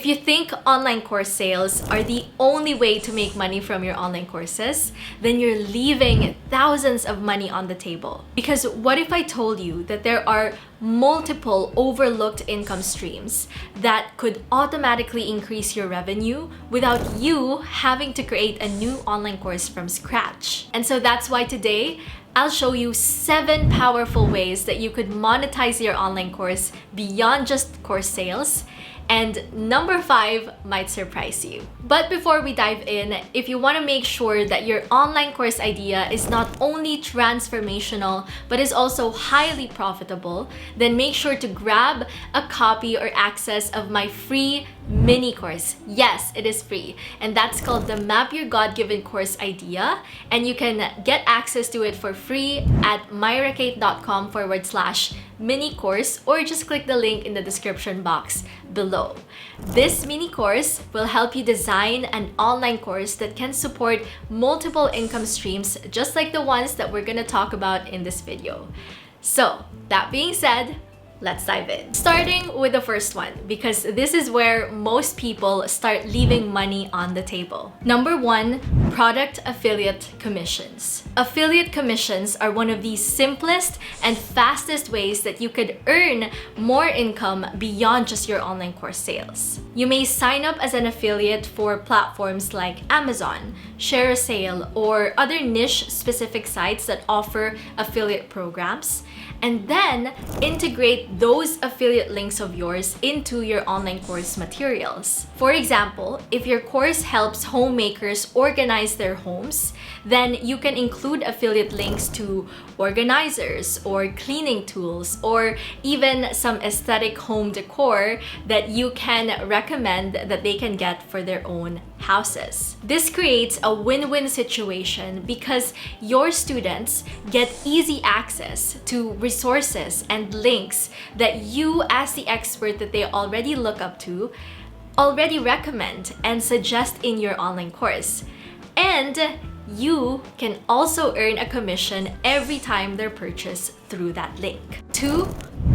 If you think online course sales are the only way to make money from your online courses, then you're leaving thousands of money on the table. Because what if I told you that there are multiple overlooked income streams that could automatically increase your revenue without you having to create a new online course from scratch? And so that's why today, I'll show you 7 powerful ways that you could monetize your online course beyond just course sales. And number 5 might surprise you. But before we dive in, if you want to make sure that your online course idea is not only transformational, but is also highly profitable, then make sure to grab a copy or access of my free mini course. Yes, it is free. And that's called the Map Your God-Given Course Idea. And you can get access to it for free at myrrakate.com/mini course, or just click the link in the description box below. This mini course will help you design an online course that can support multiple income streams, just like the ones that we're gonna talk about in this video. So, that being said, let's dive in. Starting with the first one, because this is where most people start leaving money on the table. Number 1, product affiliate commissions. Affiliate commissions are one of the simplest and fastest ways that you could earn more income beyond just your online course sales. You may sign up as an affiliate for platforms like Amazon, Share a Sale, or other niche-specific sites that offer affiliate programs, and then integrate those affiliate links of yours into your online course materials. For example, if your course helps homemakers organize their homes, then you can include affiliate links to organizers or cleaning tools, or even some aesthetic home decor that you can recommend that they can get for their own houses. This creates a win-win situation because your students get easy access to resources and links that you, as the expert that they already look up to, already recommend and suggest in your online course. And you can also earn a commission every time they're purchased through that link. 2,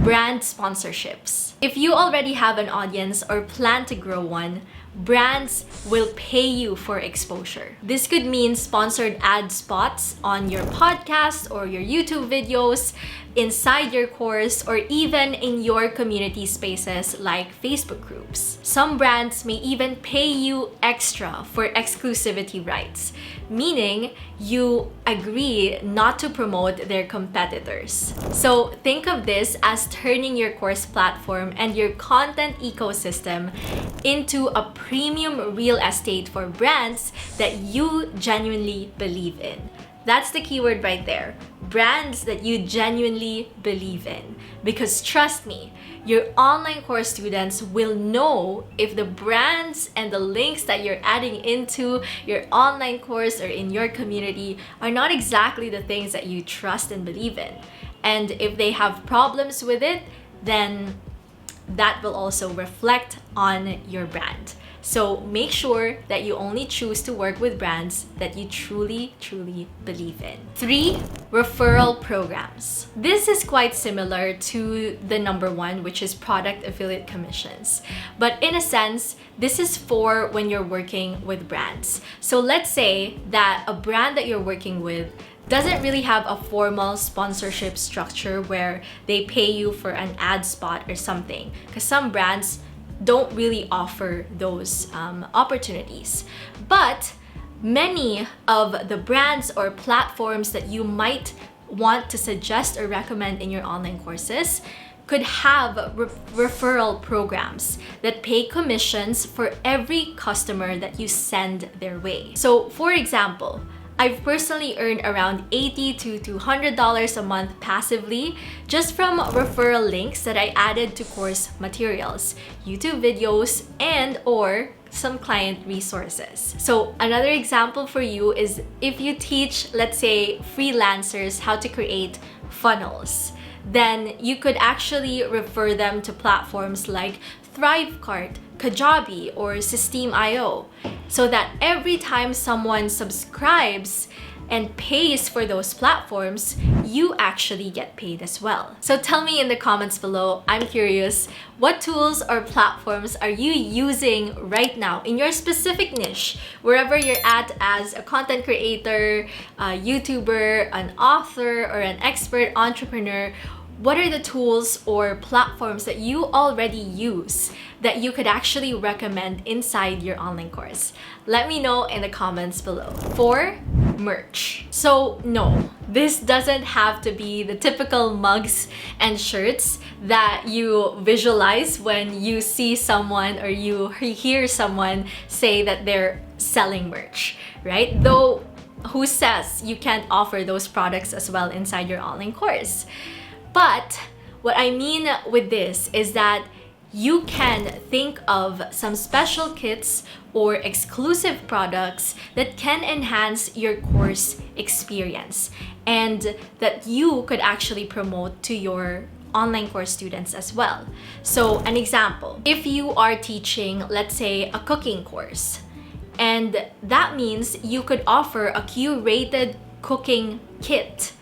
brand sponsorships. If you already have an audience or plan to grow one, brands will pay you for exposure. This could mean sponsored ad spots on your podcast or your YouTube videos, inside your course, or even in your community spaces like Facebook groups. Some brands may even pay you extra for exclusivity rights, meaning you agree not to promote their competitors. So think of this as turning your course platform and your content ecosystem into a premium real estate for brands that you genuinely believe in. That's the keyword right there. Brands that you genuinely believe in. Because trust me, your online course students will know if the brands and the links that you're adding into your online course or in your community are not exactly the things that you trust and believe in. And if they have problems with it, then that will also reflect on your brand. So make sure that you only choose to work with brands that you truly believe in. 3, referral programs. This is quite similar to the number 1, which is product affiliate commissions. But in a sense, this is for when you're working with brands. So let's say that a brand that you're working with doesn't really have a formal sponsorship structure where they pay you for an ad spot or something, because some brands don't really offer those opportunities. But many of the brands or platforms that you might want to suggest or recommend in your online courses could have referral programs that pay commissions for every customer that you send their way. So for example, I've personally earned around $80 to $200 a month passively just from referral links that I added to course materials, YouTube videos, and or some client resources. So another example for you is if you teach, let's say, freelancers how to create funnels, then you could actually refer them to platforms like Thrivecart, Kajabi, or Systeme.io, so that every time someone subscribes, and pays for those platforms, you actually get paid as well. So tell me in the comments below, I'm curious, what tools or platforms are you using right now in your specific niche, wherever you're at as a content creator, a YouTuber, an author, or an expert entrepreneur? What are the tools or platforms that you already use that you could actually recommend inside your online course? Let me know in the comments below. 4, merch. So no, this doesn't have to be the typical mugs and shirts that you visualize when you see someone or you hear someone say that they're selling merch, right? Though, who says you can't offer those products as well inside your online course? But what I mean with this is that you can think of some special kits or exclusive products that can enhance your course experience and that you could actually promote to your online course students as well. So an example, if you are teaching, let's say, a cooking course, and that means you could offer a curated cooking kit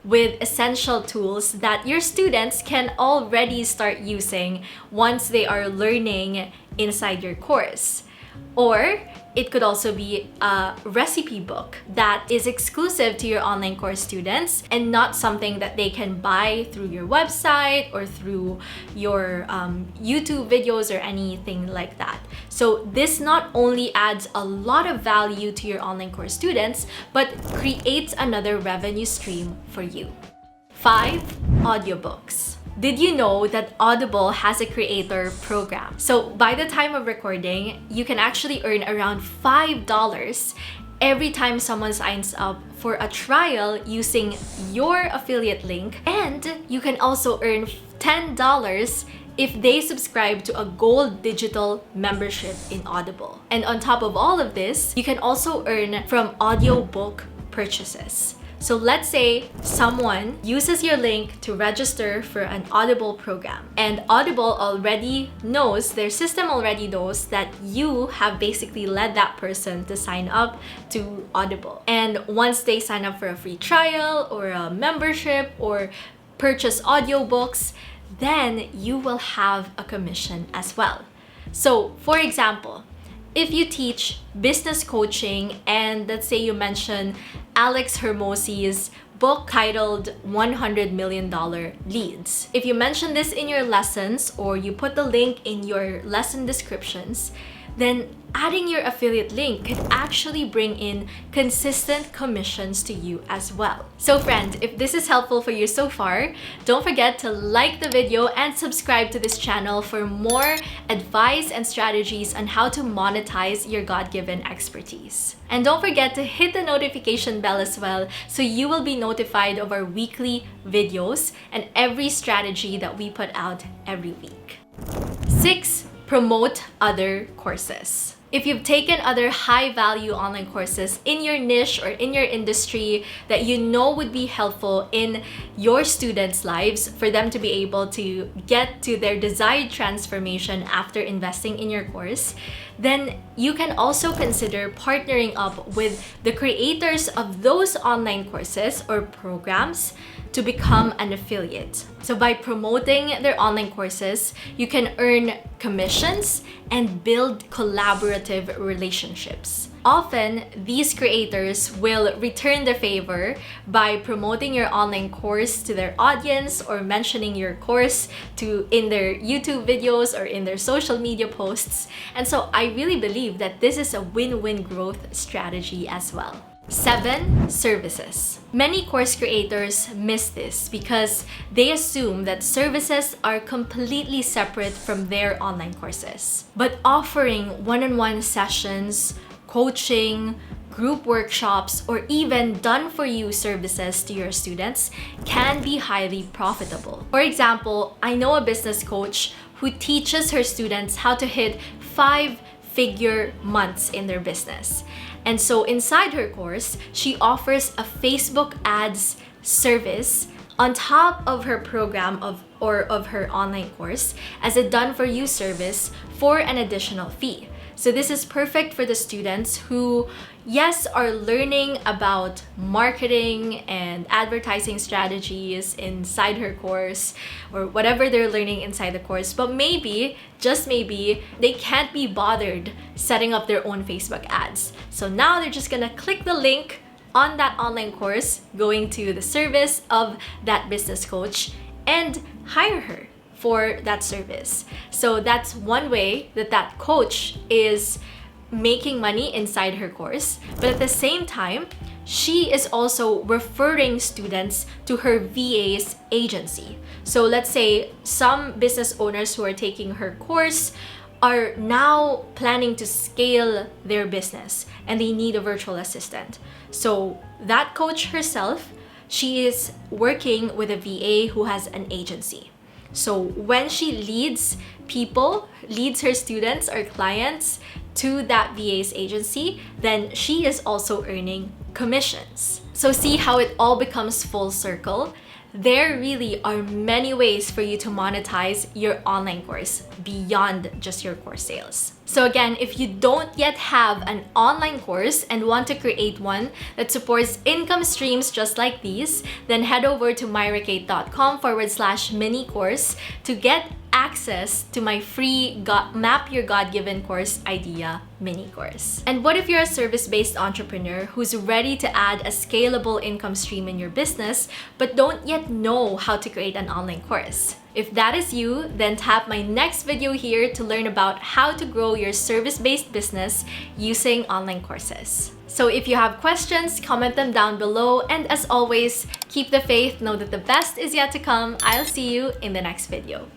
with essential tools that your students can already start using once they are learning inside your course. Or it could also be a recipe book that is exclusive to your online course students and not something that they can buy through your website or through your YouTube videos or anything like that. So this not only adds a lot of value to your online course students, but creates another revenue stream for you. 5, audiobooks. Did you know that Audible has a creator program? So by the time of recording, you can actually earn around $5 every time someone signs up for a trial using your affiliate link. And you can also earn $10 if they subscribe to a gold digital membership in Audible. And on top of all of this, you can also earn from audiobook purchases. So let's say someone uses your link to register for an Audible program, and Audible already knows, their system already knows that you have basically led that person to sign up to Audible. And once they sign up for a free trial or a membership or purchase audiobooks, then you will have a commission as well. So for example, if you teach business coaching and let's say you mention Alex Hermosi's book titled $100 Million Leads. If you mention this in your lessons or you put the link in your lesson descriptions, then adding your affiliate link could actually bring in consistent commissions to you as well. So friend, if this is helpful for you so far, don't forget to like the video and subscribe to this channel for more advice and strategies on how to monetize your God-given expertise. And don't forget to hit the notification bell as well so you will be notified of our weekly videos and every strategy that we put out every week. 6, promote other courses. If you've taken other high-value online courses in your niche or in your industry that you know would be helpful in your students' lives for them to be able to get to their desired transformation after investing in your course, then you can also consider partnering up with the creators of those online courses or programs to become an affiliate. So by promoting their online courses, you can earn commissions and build collaborative relationships. Often, these creators will return the favor by promoting your online course to their audience or mentioning your course in their YouTube videos or in their social media posts. And so I really believe that this is a win-win growth strategy as well. 7, services. Many course creators miss this because they assume that services are completely separate from their online courses. But offering one-on-one sessions, coaching, group workshops, or even done-for-you services to your students can be highly profitable. For example, I know a business coach who teaches her students how to hit 5-figure months in their business. And so inside her course, she offers a Facebook ads service on top of her program of her online course as a done-for-you service for an additional fee. So this is perfect for the students who, yes, are learning about marketing and advertising strategies inside her course or whatever they're learning inside the course, but maybe, just maybe, they can't be bothered setting up their own Facebook ads. So now they're just gonna click the link on that online course, going to the service of that business coach and hire her for that service. So that's one way that that coach is making money inside her course, but at the same time, she is also referring students to her VA's agency. So let's say some business owners who are taking her course are now planning to scale their business and they need a virtual assistant. So that coach herself, she is working with a VA who has an agency. So when she leads her students or clients to that VA's agency, then she is also earning commissions. So see how it all becomes full circle? There really are many ways for you to monetize your online course beyond just your course sales. So again, if you don't yet have an online course and want to create one that supports income streams just like these, then head over to myrrakate.com/mini course to get access to my free Map Your God-Given Course Idea mini course. And what if you're a service-based entrepreneur who's ready to add a scalable income stream in your business, but don't yet know how to create an online course? If that is you, then tap my next video here to learn about how to grow your service-based business using online courses. So if you have questions, comment them down below. And as always, keep the faith, know that the best is yet to come. I'll see you in the next video.